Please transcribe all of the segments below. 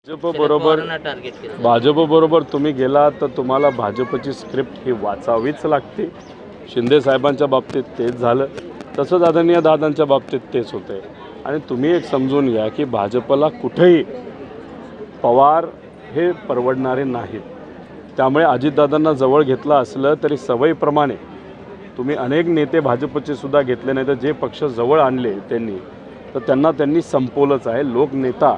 भाजप बरोबर तुम्ही गेला तर तुम्हाला भाजपची स्क्रिप्ट ही वाचावीच लागते। शिंदे साहेबांच्या बाबतीत तेच झालं, तसंच आदरणीय दादांच्या बाबतीत तेच होते। आणि तुम्ही एक समजून घ्या की भाजपला कुठेही पवार हे परवडणारे नाहीत। त्यामुळे अजितदादांना जवळ घेतला असलं तरी सवयीप्रमाणे तुम्ही अनेक नेते भाजपचे सुद्धा घेतले नाही, तर जे पक्ष जवळ आणले त्यांनी संपवलंच आहे। लोकनेता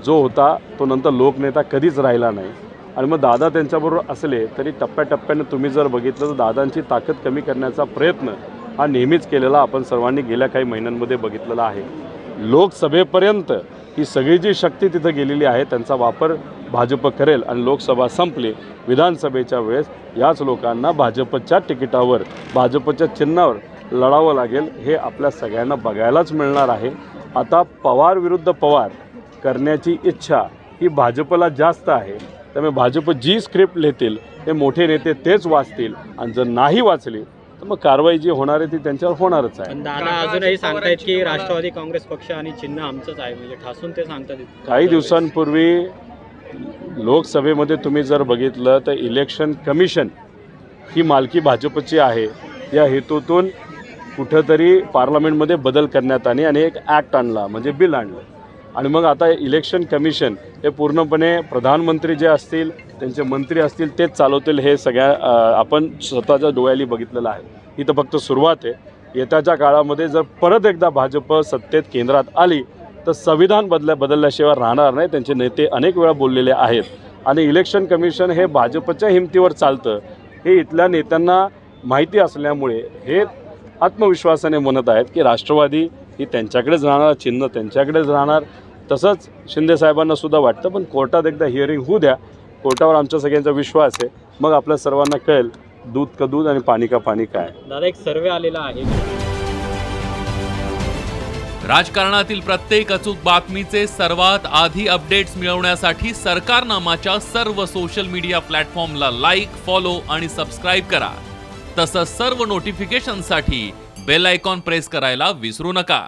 जो होता तो नंतर लोकनेता कधीच राहिला नाही। आणि मग दादा त्यांच्याबरोबर असले तरी टप्प्याटप्प्याने तुम्ही जर बघितलं तर दादांची ताकद कमी करण्याचा प्रयत्न हा नेहमीच केलेला आपण सर्वांनी गेल्या काही महिन्यांमध्ये बघितलेला आहे। लोकसभेपर्यंत ही सगळी जी शक्ती तिथे गेलेली आहे त्यांचा वापर भाजप करेल आणि लोकसभा संपली विधानसभेच्या वेळेस याच लोकांना भाजपच्या तिकिटावर भाजपच्या चिन्हावर लढावं लागेल, हे आपल्या सगळ्यांना बघायलाच मिळणार आहे। आता पवार विरुद्ध पवार करण्याची इच्छा ही भाजपला जास्त आहे। त्यामुळे भाजप जी स्क्रिप्ट लिहितील हे मोठे नेते तेच वाचतील आणि जर नाही वाचली तर मग कारवाई जी होणार आहे ती त्यांच्यावर होणारच आहे। दादा अजूनही सांगतायत की राष्ट्रवादी काँग्रेस पक्ष आणि चिन्ह आमचंच आहे, म्हणजे ठासून ते सांगतात। काही दिवसांपूर्वी लोकसभेमध्ये तुम्ही जर बघितलं तर इलेक्शन कमिशन ही मालकी भाजपची आहे। या हेतूतून कुठंतरी पार्लमेंटमध्ये बदल करण्यात आले आणि एक ॲक्ट आणला, म्हणजे बिल आणलं। आणि मग आता इलेक्शन कमिशन हे पूर्णपणे प्रधानमंत्री जे असतील त्यांचे मंत्री असतील तेच चालवतील, हे सगळ्या आपण स्वतःच्या डोळ्याली बघितलेलं आहे। ही तर फक्त सुरुवात आहे। येत्याच्या काळामध्ये जर परत एकदा भाजप सत्तेत केंद्रात आली तर संविधान बदलल्याशिवाय राहणार नाही। त्यांचे नेते अनेक वेळा बोललेले आहेत आणि इलेक्शन कमिशन हे भाजपच्या हिमतीवर चालतं हे इथल्या नेत्यांना माहिती असल्यामुळे हे आत्मविश्वासाने म्हणत आहेत की राष्ट्रवादी ही त्यांच्याकडेच राहणार, चिन्ह त्यांच्याकडेच राहणार। तसंच शिंदे साहेबांना सुद्धा वाटतं, पण कोर्टात एकदा हिअरिंग होऊ द्या, कोर्टावर आमच्या सगळ्यांचा विश्वास आहे, मग आपल्या सर्वांना कळेल दूध का दूध आणि पाणी का पाणी काय। दादा एक सर्वे आलेला आहे, राजकारणातील प्रत्येक अचूक बातमीचे सर्वात आधी अपडेट्स मिळवण्यासाठी सरकारनामाच्या सर्व सोशल मीडिया प्लॅटफॉर्मला लाईक, फॉलो आणि सबस्क्राईब करा। तसंच सर्व नोटिफिकेशनसाठी बेल आयकॉन प्रेस करायला विसरू नका।